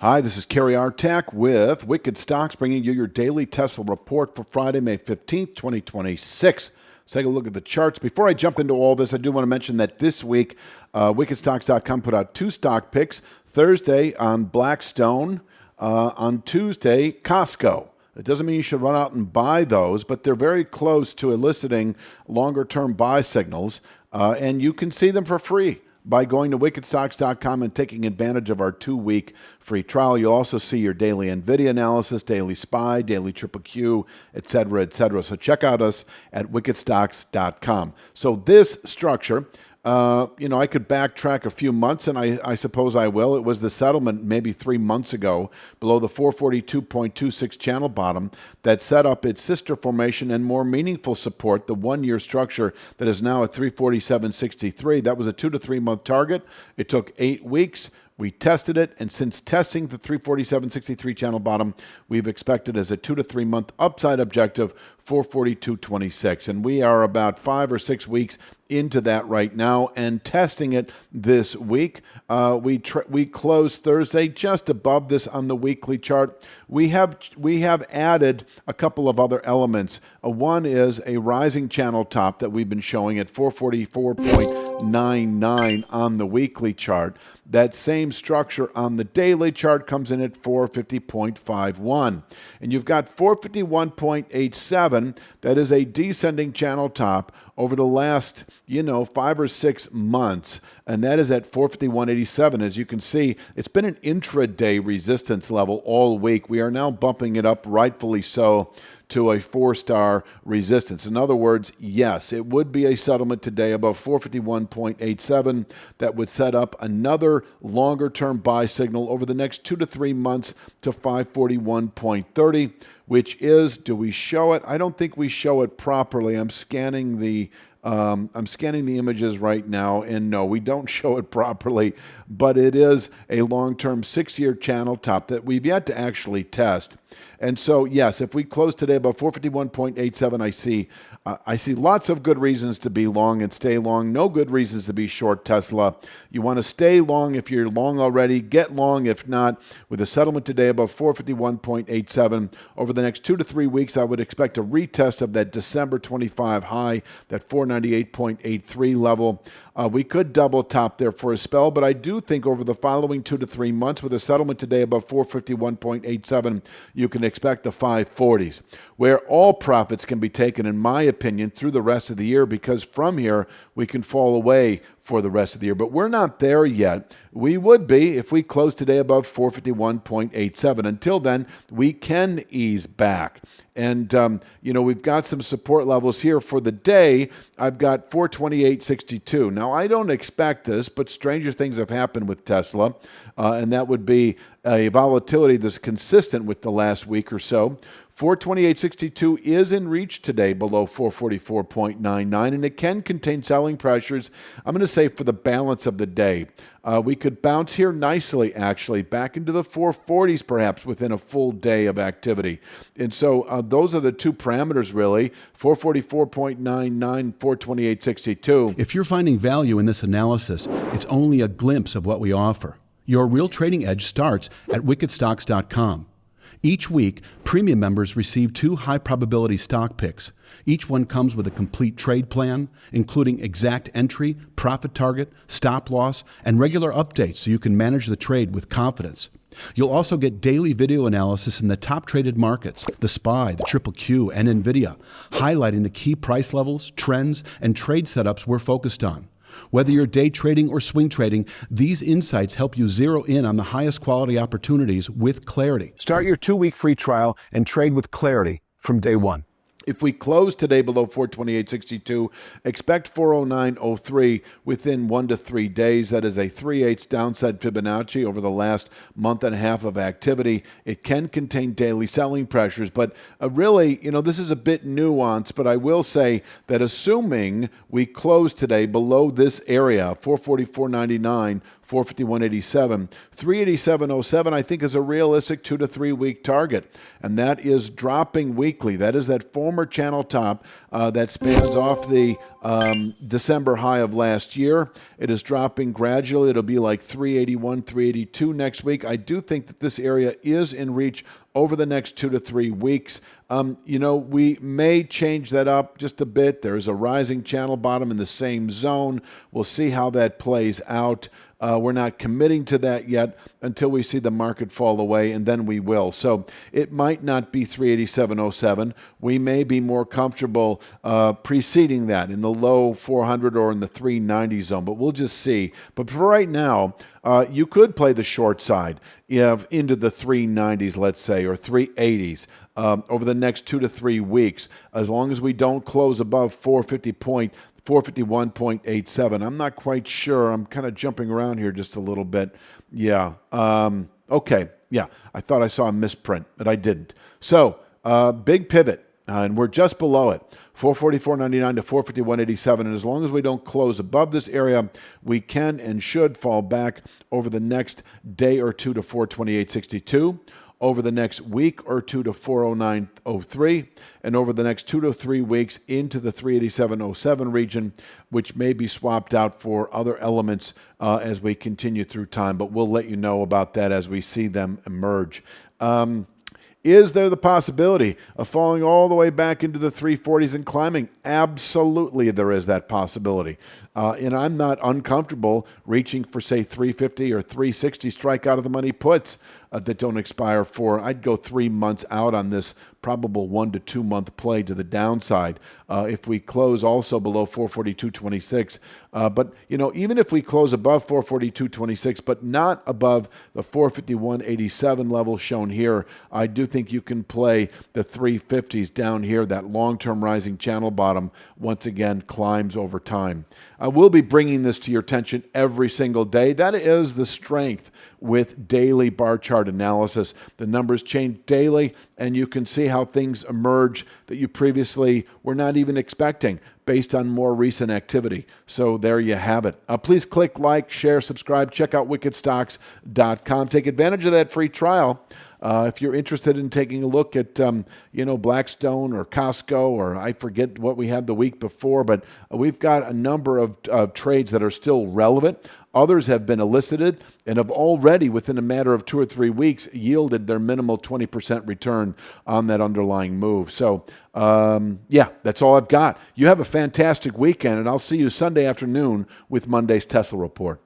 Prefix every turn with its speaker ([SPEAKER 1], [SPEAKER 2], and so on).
[SPEAKER 1] Hi, this is Kerry Artak with Wicked Stocks, bringing you your daily Tesla report for Friday, May 15th, 2026. Let's take a look at the charts. Before I jump into all this, I do want to mention that this week, wickedstocks.com put out two stock picks. Thursday on Blackstone, on Tuesday, Costco. It doesn't mean you should run out and buy those, but they're very close to eliciting longer-term buy signals, and you can see them for free by going to wickedstocks.com and taking advantage of our 2-week free trial. You'll also see your daily NVIDIA analysis, daily SPY, daily Triple Q, et cetera, et cetera. So check out us at wickedstocks.com. So this structure, I could backtrack a few months, and I suppose I will. It was the settlement maybe 3 months ago below the 442.26 channel bottom that set up its sister formation and more meaningful support, the one-year structure that is now at 347.63. That was a 2 to 3 month target. It took 8 weeks. We tested it, and since testing the 347.63 channel bottom, we've expected as a 2 to 3 month upside objective 442.26. And we are about 5 or 6 weeks into that right now and testing it this week. We closed Thursday just above this on the weekly chart. We have added a couple of other elements. One is a rising channel top that we've been showing at 444.99 on the weekly chart. That same structure on the daily chart comes in at 450.51. And you've got 451.87. That is a descending channel top over the last, 5 or 6 months. And that is at 451.87. As you can see, it's been an intraday resistance level all week. We are now bumping it up, rightfully so, to a 4-star resistance. In other words, yes, it would be a settlement today above 451.87 that would set up another longer-term buy signal over the next 2 to 3 months to 541.30, which is, do we show it? I don't think we show it properly. I'm scanning the images right now, and no, we don't show it properly, but it is a long-term 6-year channel top that we've yet to actually test. And so, yes, if we close today above 451.87, I see lots of good reasons to be long and stay long. No good reasons to be short Tesla. You want to stay long if you're long already. Get long if not. With a settlement today above 451.87, over the next 2 to 3 weeks, I would expect a retest of that December 25 high, that 498.83 level. We could double top there for a spell, but I do think over the following 2 to 3 months, with a settlement today above 451.87, you can expect the 540s, where all profits can be taken, in my opinion, through the rest of the year, because from here we can fall away for the rest of the year. But we're not there yet. We would be if we close today above 451.87. Until then, we can ease back. And, we've got some support levels here for the day. I've got 428.62. Now, I don't expect this, but stranger things have happened with Tesla, and that would be a volatility that's consistent with the last week or so. 428.62 is in reach today below 444.99, and it can contain selling pressures, I'm going to say, for the balance of the day. We could bounce here nicely, actually, back into the 440s perhaps within a full day of activity. And so those are the two parameters, really, 444.99, 428.62.
[SPEAKER 2] If you're finding value in this analysis, it's only a glimpse of what we offer. Your real trading edge starts at wickedstocks.com. Each week, premium members receive 2 high-probability stock picks. Each one comes with a complete trade plan, including exact entry, profit target, stop loss, and regular updates so you can manage the trade with confidence. You'll also get daily video analysis in the top traded markets, the SPY, the Triple Q, and NVIDIA, highlighting the key price levels, trends, and trade setups we're focused on. Whether you're day trading or swing trading, these insights help you zero in on the highest quality opportunities with clarity.
[SPEAKER 3] Start your 2-week free trial and trade with clarity from day one.
[SPEAKER 1] If we close today below 428.62, expect 409.03 within 1 to 3 days. That is a 3/8 downside Fibonacci over the last month and a half of activity. It can contain daily selling pressures, but really, this is a bit nuanced, but I will say that assuming we close today below this area, 444.99, 451.87. 387.07 I think is a realistic 2 to 3 week target, and that is dropping weekly. That is that former channel top that spans off the December high of last year. It is dropping gradually. It'll be like 381, 382 next week. I do think that this area is in reach over the next 2 to 3 weeks. We may change that up just a bit. There is a rising channel bottom in the same zone. We'll see how that plays out. We're not committing to that yet until we see the market fall away, and then we will. So it might not be 387.07. We may be more comfortable preceding that in the low 400 or in the 390 zone, but we'll just see. But for right now, you could play the short side into the 390s, let's say, or 380s. Over the next 2 to 3 weeks, as long as we don't close above 451.87. I'm not quite sure. I'm kind of jumping around here just a little bit. Yeah. Okay. Yeah. I thought I saw a misprint, but I didn't. So big pivot, and we're just below it. 444.99 to 451.87. And as long as we don't close above this area, we can and should fall back over the next day or two to 428.62. Over the next week or two to 409.03, and over the next 2 to 3 weeks into the 387.07 region, which may be swapped out for other elements as we continue through time. But we'll let you know about that as we see them emerge. Is there the possibility of falling all the way back into the 340s and climbing? Absolutely, there is that possibility. And I'm not uncomfortable reaching for, say, 350 or 360 strike out of the money puts that don't expire for, I'd go 3 months out on this probable 1 to 2 month play to the downside if we close also below 442.26. But, even if we close above 442.26, but not above the 451.87 level shown here, I do think you can play the 350s down here. That long-term rising channel bottom once again climbs over time. I will be bringing this to your attention every single day. That is the strength with daily bar chart analysis. The numbers change daily, and you can see how things emerge that you previously were not even expecting based on more recent activity. So there you have it. Please click like, share, subscribe, check out wickedstocks.com. Take advantage of that free trial. If you're interested in taking a look at, Blackstone or Costco, or I forget what we had the week before, but we've got a number of trades that are still relevant. Others have been elicited and have already, within a matter of 2 or 3 weeks, yielded their minimal 20% return on that underlying move. So, that's all I've got. You have a fantastic weekend, and I'll see you Sunday afternoon with Monday's Tesla Report.